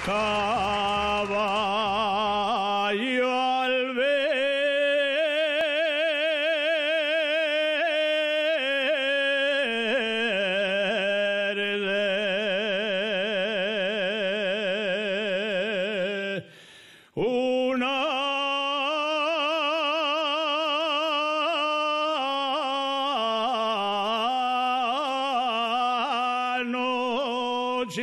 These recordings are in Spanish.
Caballo al verde, una noche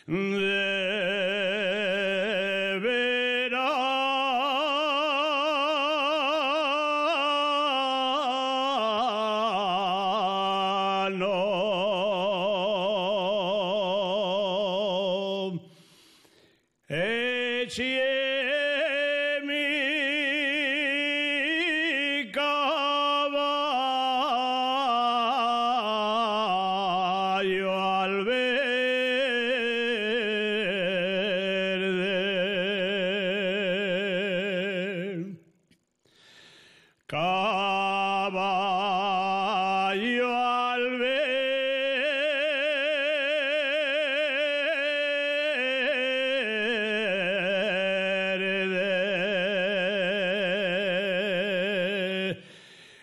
de verano, eché mi caballo al verde, caballo al verde,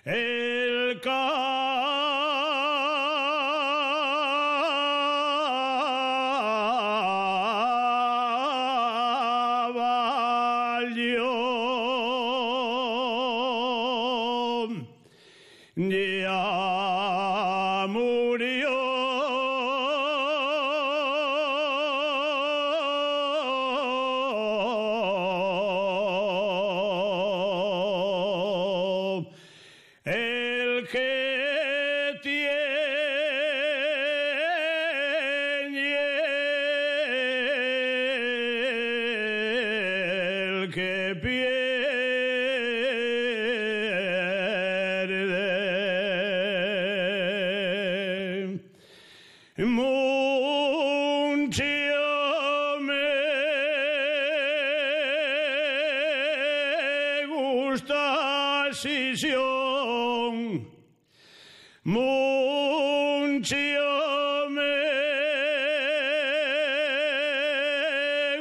el caballo ya murió. El que tiene, el que pierde, mucho me gusta Sisión, mucho me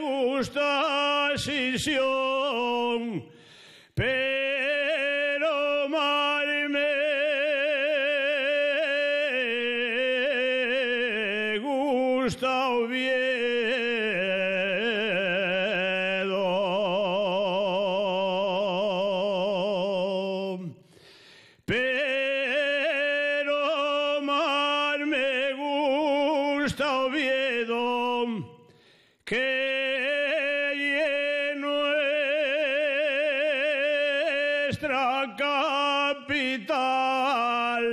gusta Sisión, pero más me gusta Oviedo, pero más me gusta Oviedo, que nuestra capital.